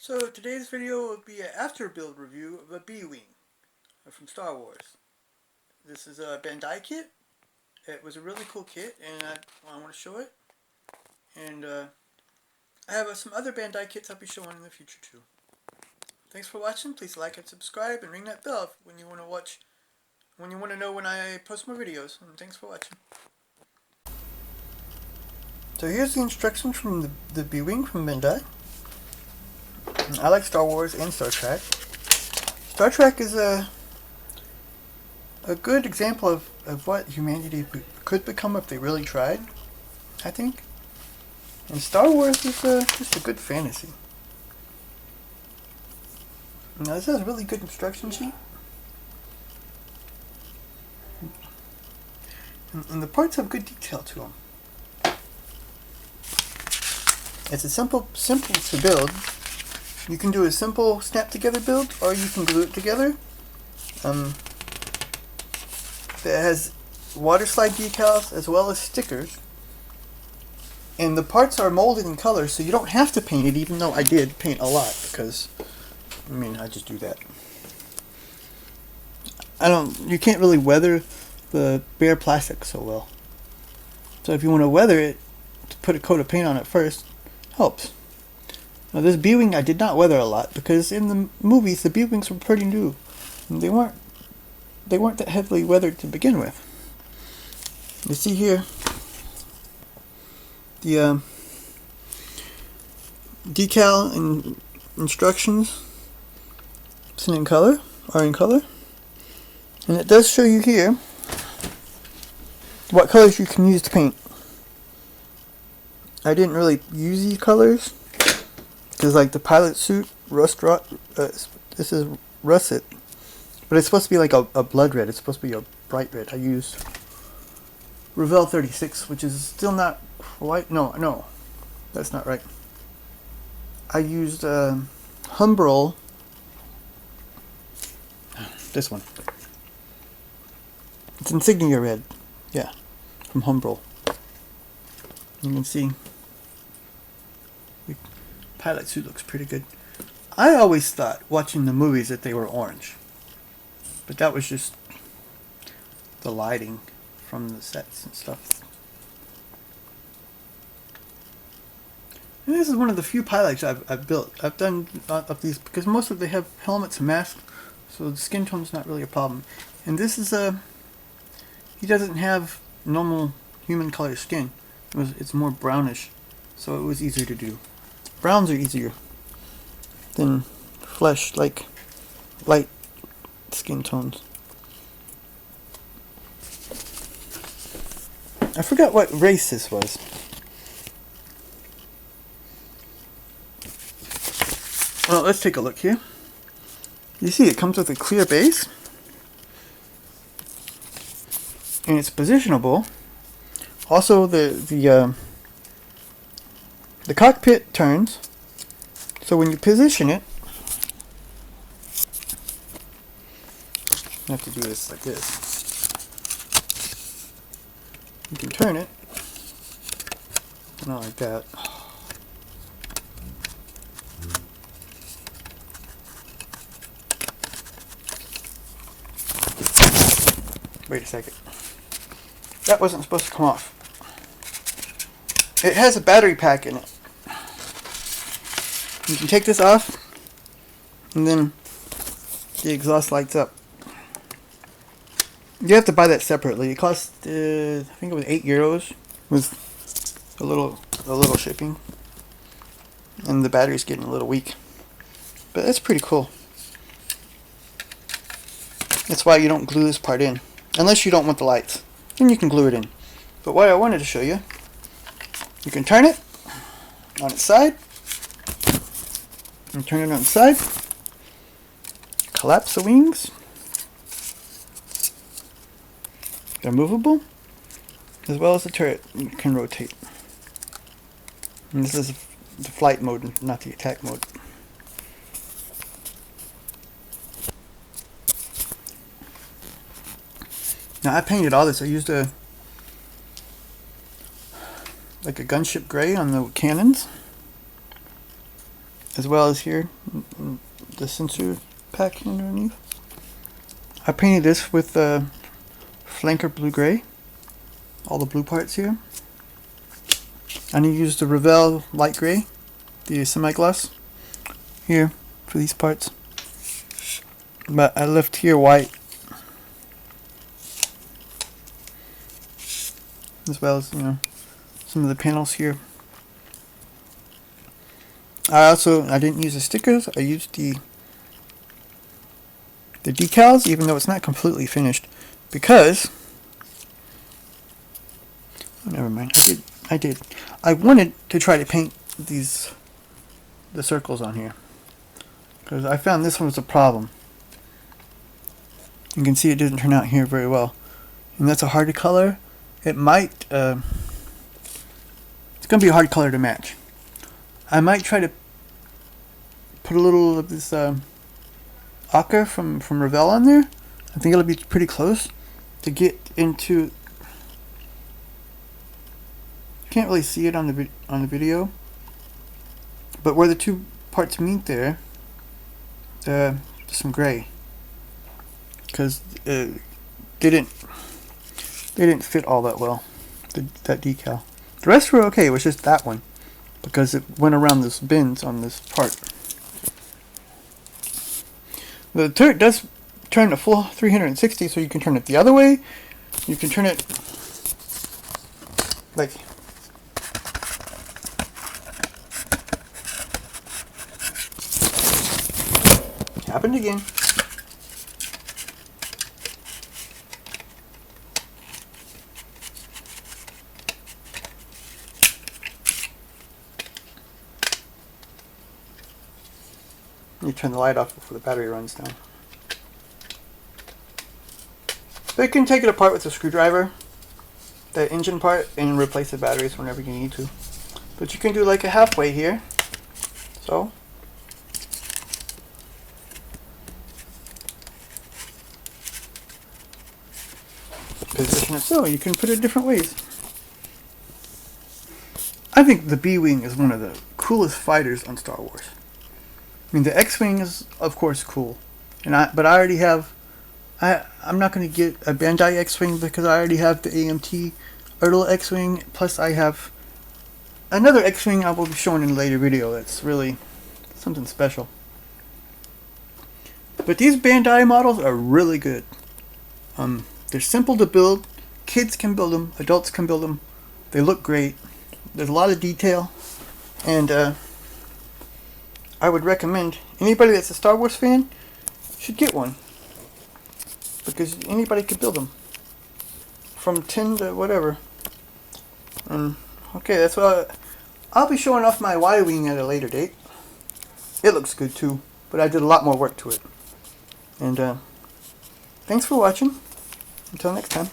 So today's video will be an after build review of a B Wing from Star Wars. This is a Bandai kit. It was a really cool kit and I want to show it. And I have some other Bandai kits I'll be showing in the future too. Thanks for watching. Please like and subscribe and ring that bell when you want to watch, when you want to know when I post more videos. And thanks for watching. So here's the instructions from the B Wing from Bandai. I like Star Wars and Star Trek. Star Trek is a good example of what humanity could become if they really tried, I think. And Star Wars is just a good fantasy. Now this has a really good instruction sheet. And the parts have good detail to them. It's a simple to build. You can do a simple snap together build, or you can glue it together. It has water slide decals as well as stickers. And the parts are molded in color, so you don't have to paint it, even though I did paint a lot, because, I just do that. You can't really weather the bare plastic so well. So if you want to weather it, to put a coat of paint on it first, helps. Now this B-Wing I did not weather a lot, because in the movies the B-Wings were pretty new. And they weren't that heavily weathered to begin with. You see here the decal and instructions are in color, and it does show you here what colors you can use to paint. I didn't really use these colors because, like, the pilot suit this is russet, but it's supposed to be like a blood red. It's supposed to be a bright red. I used Revell 36, which is still not quite. No, that's not right. I used Humbrol. This one. It's Insignia Red. Yeah, from Humbrol. You can see the pilot suit looks pretty good. I always thought, watching the movies, that they were orange. But that was just the lighting from the sets and stuff. And this is one of the few pilots I've built. I've done of these because most of them have helmets and masks, so the skin tone's not really a problem. And this is he doesn't have normal human color skin. It's more brownish, so it was easier to do. Browns are easier than flesh, like light skin tones. I forgot what race this was. Well, let's take a look here. You see it comes with a clear base, and it's positionable. Also, the cockpit turns, so when you position it, you have to do this like this. You can turn it, not like that. Wait a second. That wasn't supposed to come off. It has a battery pack in it. You can take this off, and then the exhaust lights up. You have to buy that separately. It cost, I think it was €8 with a little shipping. And the battery's getting a little weak. But that's pretty cool. That's why you don't glue this part in. Unless you don't want the lights. Then you can glue it in. But what I wanted to show you, you can turn it on its side. And turn it on its side. Collapse the wings. They're movable, as well as the turret can rotate. And this is the flight mode, not the attack mode. Now I painted all this. I used a gunship gray on the cannons. as well as here, the sensor pack underneath. I painted this with flanker blue gray, all the blue parts here. And I used the Revell light gray, the semi-gloss here for these parts. But I left here white, as well as, you know, some of the panels here. I didn't use the stickers. I used the decals, even though it's not completely finished, because oh, never mind. I did. I wanted to try to paint the circles on here, because I found this one was a problem. You can see it didn't turn out here very well, and that's a hard color. It might it's gonna be a hard color to match. I might try to put a little of this ochre from Revell on there. I think it'll be pretty close to get into. You can't really see it on the video, but where the two parts meet there, there's some gray, because they didn't fit all that well. That decal. The rest were okay. It was just that one, because it went around this bends on this part. The turret does turn a full 360, so you can turn it the other way. You can turn it like happened again. You turn the light off before the battery runs down. So you can take it apart with a screwdriver, the engine part, and replace the batteries whenever you need to. But you can do like a halfway here. So position it so you can put it different ways. I think the B Wing is one of the coolest fighters on Star Wars. I mean, the X-Wing is, of course, cool, but I already have. I'm not going to get a Bandai X-Wing because I already have the AMT ERTL X-Wing. Plus, I have another X-Wing I will be showing in a later video. That's really something special. But these Bandai models are really good. They're simple to build. Kids can build them. Adults can build them. They look great. There's a lot of detail, and I would recommend anybody that's a Star Wars fan should get one, because anybody could build them from 10 to whatever. Okay, that's what I'll be showing off my Y Wing at a later date. It looks good too, but I did a lot more work to it. And thanks for watching. Until next time.